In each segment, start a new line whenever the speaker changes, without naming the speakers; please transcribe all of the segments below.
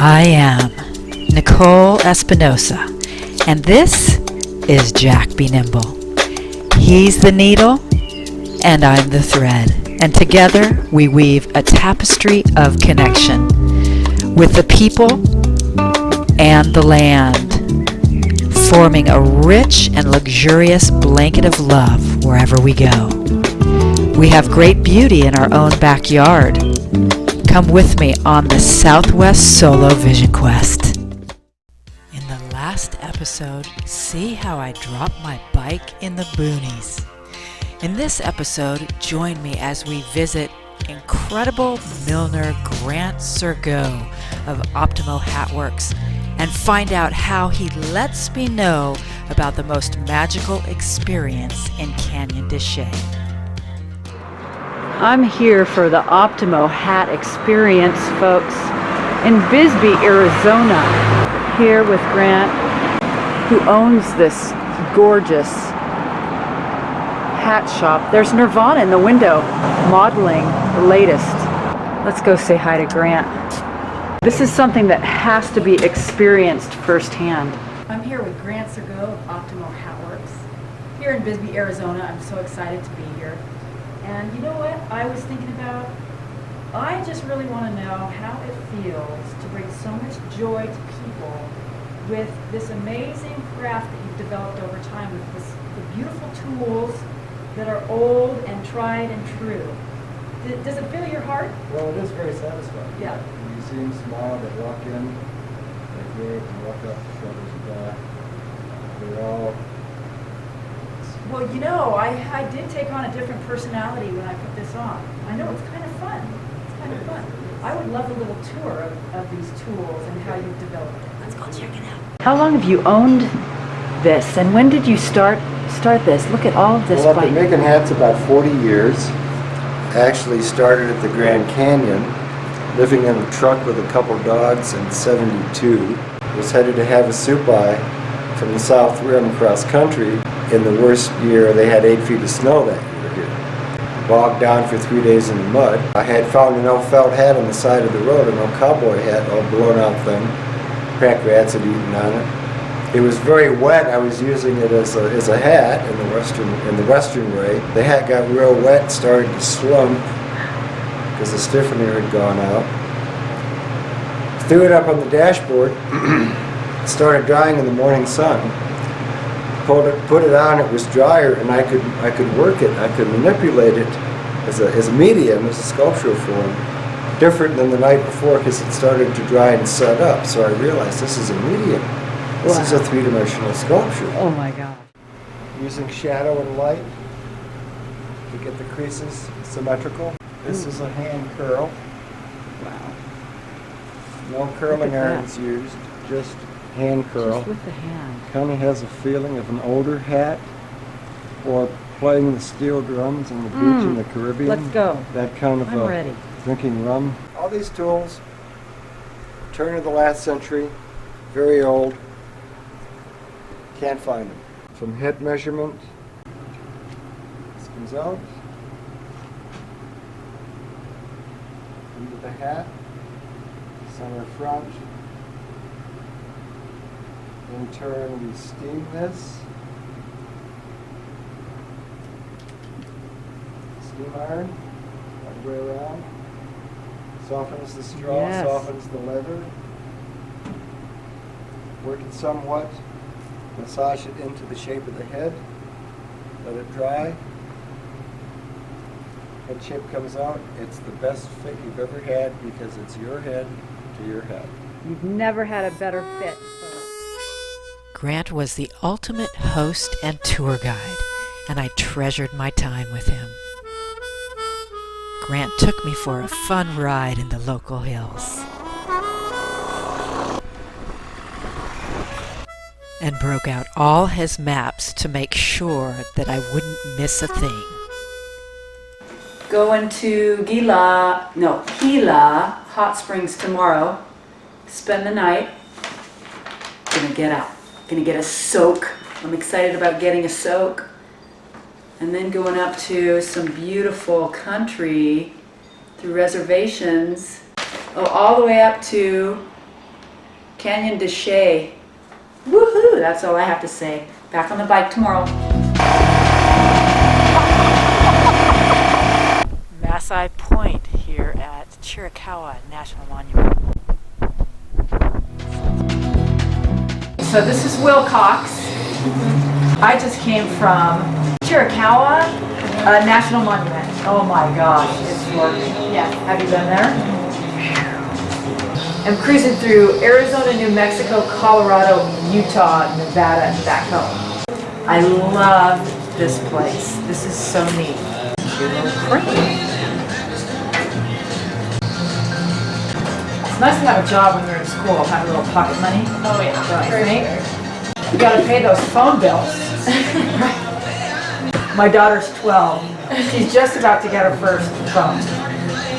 I am Nicole Espinosa, and this is Jack Be Nimble. He's the needle, and I'm the thread, and together we weave a tapestry of connection with the people and the land, forming a rich and luxurious blanket of love wherever we go. We have great beauty in our own backyard. Come with me on the Southwest Solo Vision Quest. In the last episode, see how I dropped my bike in the boonies. In this episode, join me as we visit incredible milliner Grant Sergott of Optimo Hatworks and find out how he lets me know about the most magical experience in Canyon de Chelly. I'm here for the Optimo Hat experience, folks, in Bisbee, Arizona. Here with Grant, who owns this gorgeous hat shop. There's Nirvana in the window, modeling the latest. Let's go say hi to Grant. This is something that has to be experienced firsthand. I'm here with Grant Sergott of Optimo Hatworks here in Bisbee, Arizona. I'm so excited to be here. And you know what I was thinking about? I just really want to know how it feels to bring so much joy to people with this amazing craft that you've developed over time with the beautiful tools that are old and tried and true. Does it fill your heart?
Well, it is very satisfying.
Yeah.
You see them smile, they walk in, they good, and walk up the shoulders and back. They're all...
Well, you know, I did take on a different personality when I put this on. I know it's kind of fun. It's kind of fun. I would love a little tour of these tools and how you've developed it. Let's go check it out. How long have you owned this, and when did you start this? Look at all of this.
Well, I've been making hats about 40 years. I actually started at the Grand Canyon, living in a truck with a couple dogs in '72. Was headed to Havasupai from the South Rim cross country. In the worst year, they had 8 feet of snow that year here. Bogged down for 3 days in the mud. I had found an old felt hat on the side of the road, an old cowboy hat, all blown out thing. Pack rats had eaten on it. It was very wet. I was using it as a hat in the western way. The hat got real wet, started to slump because the stiffener had gone out. Threw it up on the dashboard. Started drying in the morning sun. Put it on, it was drier, and I could work it, I could manipulate it as a medium, as a sculptural form, different than the night before because it started to dry and set up. So I realized this is a medium. This is a three-dimensional sculpture.
Oh my God.
Using shadow and light to get the creases symmetrical. This is a hand curl.
Wow.
No curling irons used, just hand curl.
Just with the hand.
Kind of has a feeling of an older hat, or playing the steel drums on the beach in the Caribbean.
Let's go.
That kind of
I'm ready.
Drinking rum. All these tools, turn of the last century, very old. Can't find them. From head measurement, this comes out into the hat, center front. In turn, we steam this. Steam iron, all the way around. Softens the straw,
Yes.
softens the leather. Work it somewhat. Massage it into the shape of the head. Let it dry. Head shape comes out. It's the best fit you've ever had because it's your head to your head.
You've never had a better fit. Grant was the ultimate host and tour guide, and I treasured my time with him. Grant took me for a fun ride in the local hills and broke out all his maps to make sure that I wouldn't miss a thing. Going to Gila Hot Springs tomorrow. Spend the night. Gonna get out. Gonna get a soak. I'm excited about getting a soak. And then going up to some beautiful country through reservations. Oh, all the way up to Canyon de Chelly. Woohoo! That's all I have to say. Back on the bike tomorrow. Masai Point here at Chiricahua National Monument. So this is Wilcox. I just came from Chiricahua National Monument. Oh my gosh, it's gorgeous. Yeah. Have you been there? I'm cruising through Arizona, New Mexico, Colorado, Utah, Nevada, and back home. I love this place. This is so neat. Your little crane. It's nice to have a job when you're in school, have a little pocket money.
Oh yeah,
Don't you
for
think?
sure.
You gotta pay those phone bills. My daughter's 12. She's just about to get her first phone.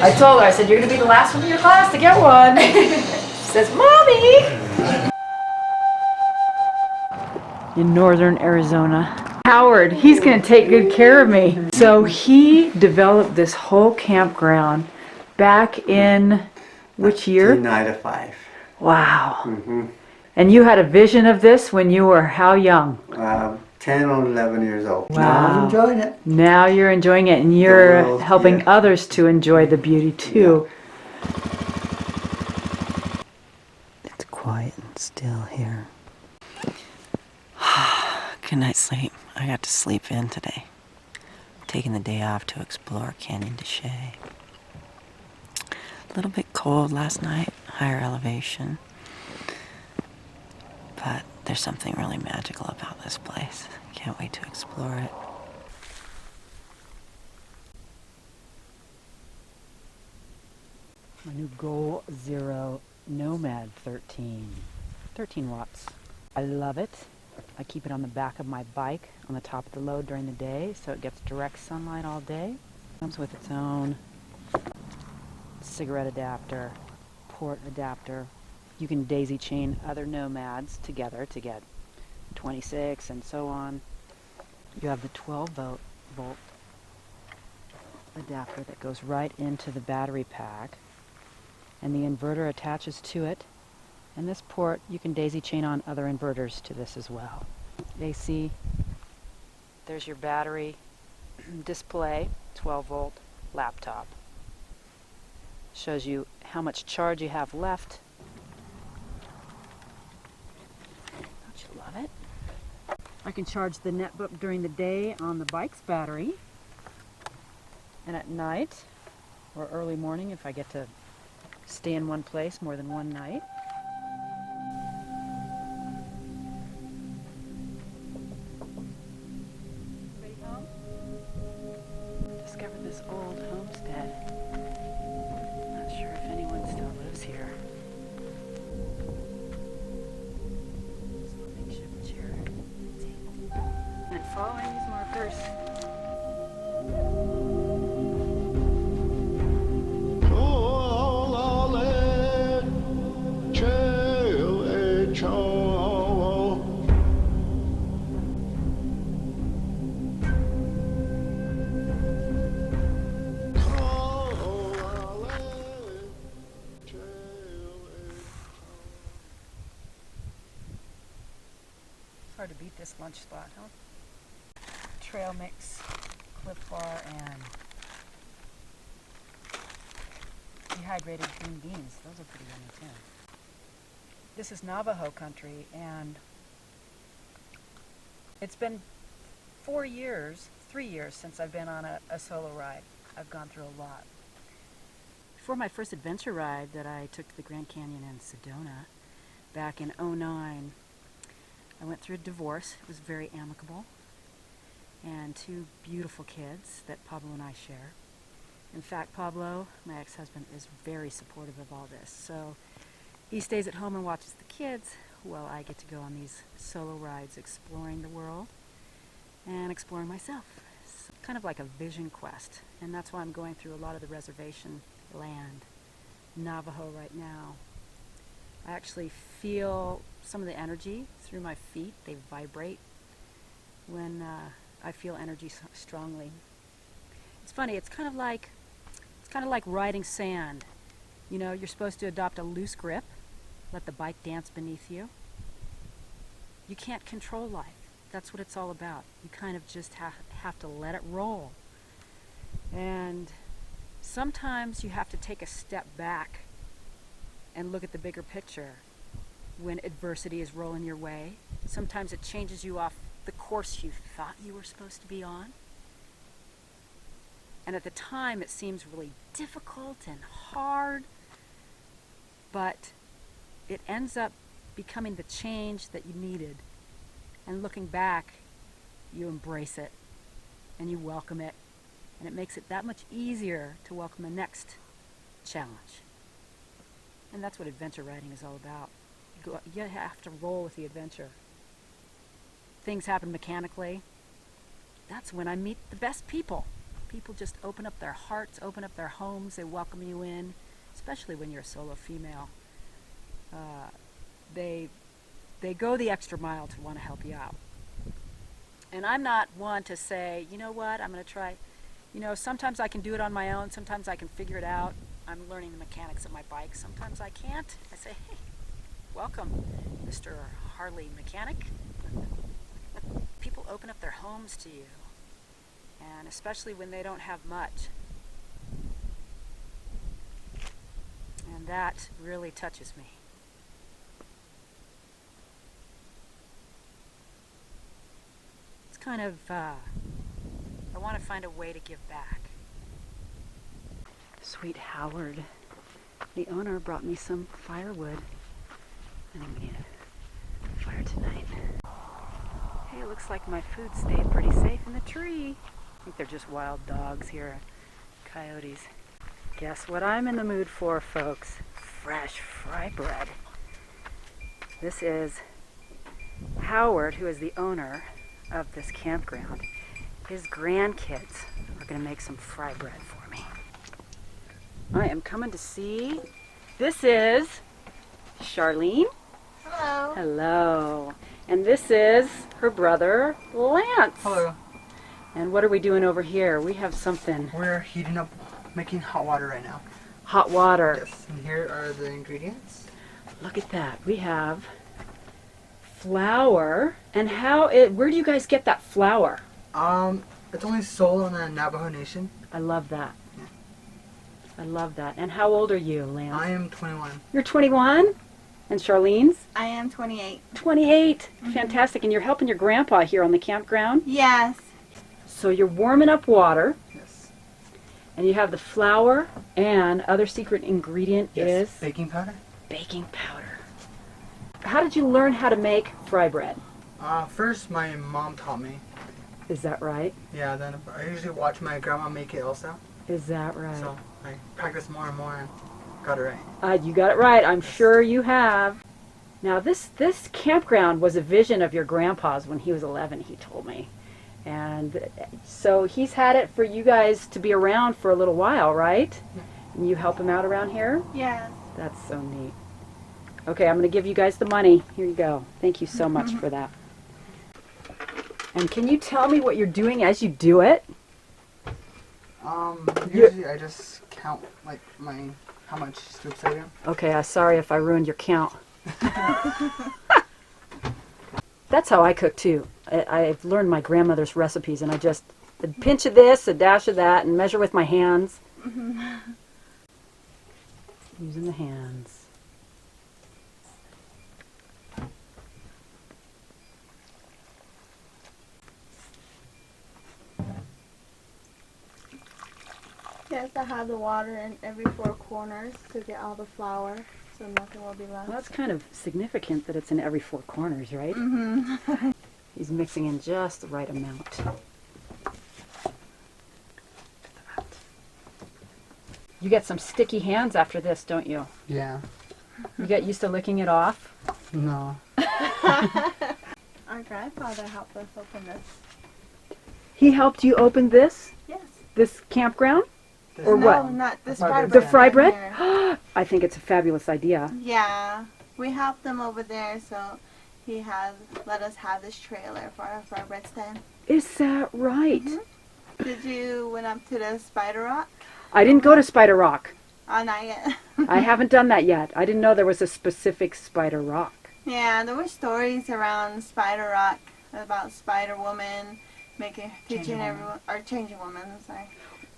I told her, I said, you're gonna be the last one in your class to get one. She says, Mommy! In northern Arizona. Howard, he's gonna take good care of me. So he developed this whole campground back in which year?
1995.
Wow. And you had a vision of this when you were how young?
10 or 11 years old.
Wow.
Now I'm enjoying it.
Now you're enjoying it, and you're
world,
helping
yeah.
others to enjoy the beauty too. It's quiet and still here. Good night sleep. I got to sleep in today. Taking the day off to explore Canyon de Chelly. A little bit cold last night, higher elevation. But there's something really magical about this place. Can't wait to explore it. My new Goal Zero Nomad 13 watts. I love it. I keep it on the back of my bike on the top of the load during the day so it gets direct sunlight all day. Comes with its own cigarette adapter, port adapter. You can daisy chain other Nomads together to get 26 and so on. You have the 12 volt adapter that goes right into the battery pack, and the inverter attaches to it. And this port, you can daisy chain on other inverters to this as well. AC, there's your battery display, 12 volt laptop. Shows you how much charge you have left. Don't you love it? I can charge the netbook during the day on the bike's battery, and at night or early morning if I get to stay in one place more than one night. Ready home? Discovered this old homestead. Not sure if anyone still lives here. Makeshift chair table. And following these markers. Hard to beat this lunch spot, huh? Trail mix, Cliff Bar, and dehydrated green beans. Those are pretty yummy too. This is Navajo country, and it's been 3 years since I've been on a solo ride. I've gone through a lot. Before my first adventure ride that I took to the Grand Canyon in Sedona back in '09, I went through a divorce. It was very amicable. And 2 beautiful kids that Pablo and I share. In fact, Pablo, my ex-husband, is very supportive of all this. So he stays at home and watches the kids while I get to go on these solo rides exploring the world and exploring myself. It's kind of like a vision quest. And that's why I'm going through a lot of the reservation land, Navajo right now. I actually feel some of the energy through my feet. They vibrate when I feel energy strongly. It's funny. It's kind of like riding sand. You know, you're supposed to adopt a loose grip
let the bike dance beneath you. You can't control life. That's what it's all about. You kind of just have to let it roll. And sometimes you have to take a step back and look at the bigger picture when adversity is rolling your way. Sometimes it changes you off the course you thought you were supposed to be on. And at the time it seems really difficult and hard, but it ends up becoming the change that you needed. And looking back, you embrace it and you welcome it. And it makes it that much easier to welcome the next challenge. And that's what adventure riding is all about. You have to roll with the adventure. Things happen mechanically. That's when I meet the best people. People just open up their hearts, open up their homes, they welcome you in, especially when you're a solo female. They go the extra mile to want to help you out. And I'm not one to say, you know what, I'm going to try. You know, sometimes I can do it on my own, sometimes I can figure it out. I'm learning the mechanics of my bike. Sometimes I can't. I say, hey, welcome, Mr. Harley Mechanic. People open up their homes to you, and especially when they don't have much. And that really touches me. It's kind of, I want to find a way to give back. Sweet Howard, the owner, brought me some firewood. I think we need a fire tonight. Hey, it looks like my food stayed pretty safe in the tree. I think they're just wild dogs here, coyotes. Guess what I'm in the mood for, folks? Fresh fry bread. This is Howard, who is the owner of this campground. His grandkids are going to make some fry bread for me. I am coming to see. This is Charlene.
Hello.
Hello. And this is her brother, Lance.
Hello.
And what are we doing over here? We have something.
We're heating up, making hot water right now.
Hot water.
Yes. And here are the ingredients.
Look at that. We have flour. And where do you guys get that flour?
It's only sold on the Navajo Nation.
I love that.
Yeah.
I love that. And how old are you, Lance?
I am 21.
You're 21? And Charlene's?
I am 28.
28. Fantastic. And you're helping your grandpa here on the campground?
Yes.
So you're warming up water.
Yes.
And you have the flour, and other secret ingredient is
baking powder.
baking powder. How did you learn how to make fry bread?
First my mom taught me.
Is that right?
Yeah, then I usually watch my grandma make it also.
Is that right?
So I practiced more and more and got it right.
You got it right. I'm sure you have. Now this campground was a vision of your grandpa's when he was 11, he told me. And so he's had it for you guys to be around for a little while, right? And you help him out around here?
Yes.
That's so neat. Okay, I'm going to give you guys the money. Here you go. Thank you so much for that. And can you tell me what you're doing as you do it?
Usually I just count like how much scoops I do.
Okay, sorry if I ruined your count. That's how I cook too. I've learned my grandmother's recipes, and I just a pinch of this, a dash of that, and measure with my hands. Using the hands.
Yes, I have the water in every 4 corners to get all the flour, so nothing will be left.
Well, that's kind of significant that it's in every 4 corners, right?
Mm-hmm.
He's mixing in just the right amount. You get some sticky hands after this, don't you?
Yeah.
You get used to licking it off?
No.
Our grandfather helped us open this.
He helped you open this?
Yes.
This campground? Or
no,
what?
not this
The
fry
bread.
The
bread.
fry
right
bread?
here.
I think it's a fabulous idea.
Yeah. We helped him over there, so he had let us have this trailer for our fry bread stand.
Is that right?
Did you went up to the Spider Rock?
I didn't go to Spider Rock.
Oh, not yet.
I haven't done that yet. I didn't know there was a specific Spider Rock.
Yeah, there were stories around Spider Rock about Spider Woman teaching everyone, or Changing Woman, I'm sorry.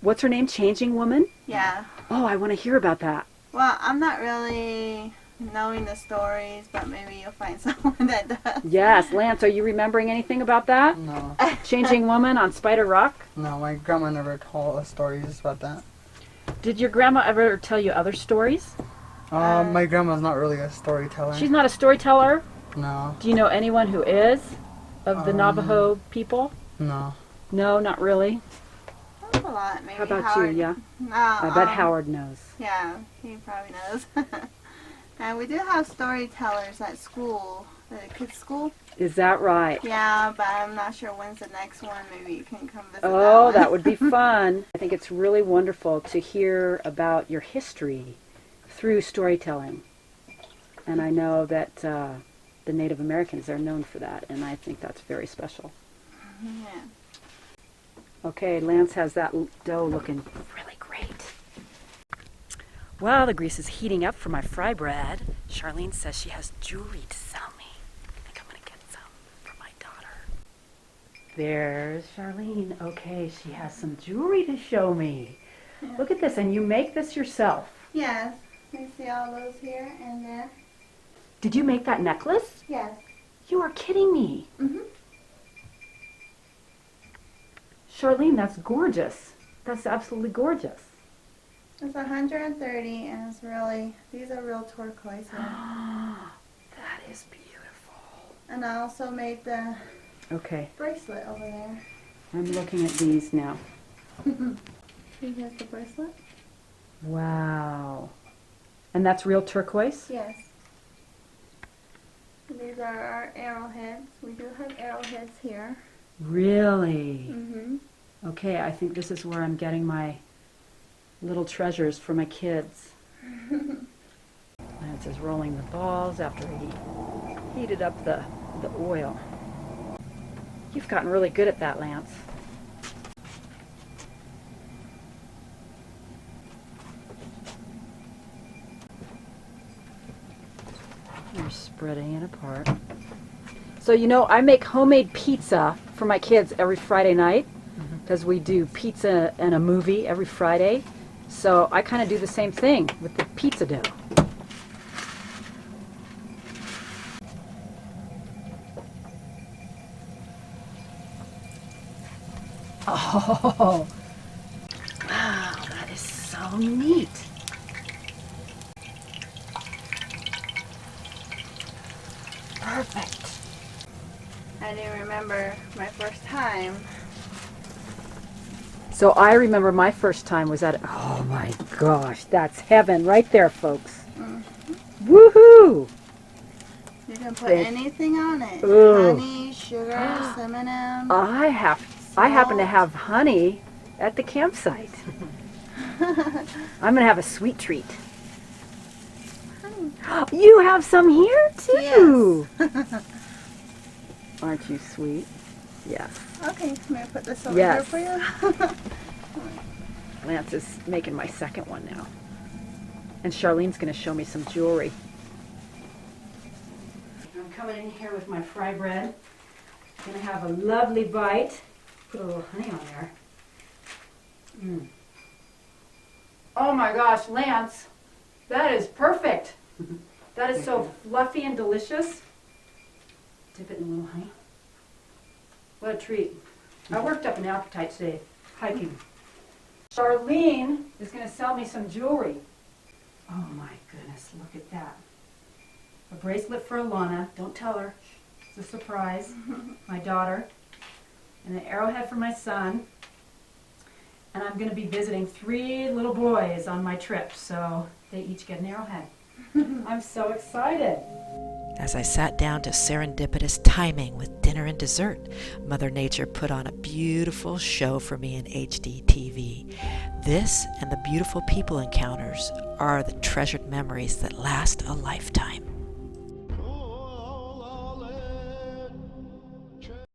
What's her name? Changing Woman?
Yeah.
Oh, I want to hear about that.
Well, I'm not really knowing the stories, but maybe you'll find someone that does.
Yes, Lance, are you remembering anything about that?
No,
Changing Woman on Spider Rock?
no, my grandma never told us stories about that.
Did your grandma ever tell you other stories?
My grandma's not really a storyteller.
She's not a storyteller.
No,
Do you know anyone who is of the Navajo people?
no.
No, not really.
There's a lot, maybe
How about
Howard.
you? Yeah,
No,
I bet Howard knows.
Yeah, he probably knows. And we do have storytellers at school, the kids' school.
Is that right?
Yeah, but I'm not sure when's the next one. Maybe you can come visit
Oh,
that
that
one.
would be fun. I think it's really wonderful to hear about your history through storytelling. And I know that the Native Americans are known for that, and I think that's very special.
Yeah.
Okay, Lance has that dough looking really great. Well, the grease is heating up for my fry bread. Charlene says she has jewelry to sell me. I think I'm going to get some for my daughter. There's Charlene. Okay, she has some jewelry to show me.
Yeah.
Look at this, and you make this yourself.
Yes. You see all those here and there?
Did you make that necklace?
Yes.
You are kidding me.
Mm-hmm.
Charlene, that's gorgeous. That's absolutely gorgeous.
It's 130, and it's really, these are real turquoise ones.
That is beautiful.
And I also made the
Okay,
bracelet over there.
I'm looking at these now.
Here's the bracelet?
Wow. And that's real turquoise?
Yes. These are our arrowheads. We do have arrowheads here.
Really?
Mm-hmm.
Okay, I think this is where I'm getting my little treasures for my kids. Lance is rolling the balls after he heated up the oil. You've gotten really good at that, Lance. You're spreading it apart. So, you know, I make homemade pizza for my kids every Friday night because we do pizza and a movie every Friday. So I kind of do the same thing with the pizza dough. Oh, wow, that is so neat. Perfect.
I do remember my first time.
So I remember my first time was at, oh my gosh, that's heaven right there, folks. Woohoo!
You can put
Thank-
anything on it.
Ooh.
Honey, sugar, cinnamon.
I happen to have honey at the campsite. I'm gonna have a sweet treat. You have some here too.
Yes.
Aren't you sweet? Yes.
Okay, may I put this over
Yes.
here for you?
Lance is making my second one now. And Charlene's gonna show me some jewelry. I'm coming in here with my fry bread. Gonna have a lovely bite. Put a little honey on there. Mm. Oh my gosh, Lance, that is perfect. That is so fluffy and delicious. Dip it in a little honey. What a treat. I worked up an appetite today, hiking. Charlene is going to sell me some jewelry. Oh my goodness, look at that. A bracelet for Alana, don't tell her, it's a surprise, my daughter. And an arrowhead for my son. And I'm going to be visiting 3 little boys on my trip, so they each get an arrowhead. I'm so excited.
As I sat down to serendipitous timing with dinner and dessert, Mother Nature put on a beautiful show for me in HD TV. This and the beautiful people encounters are the treasured memories that last a lifetime.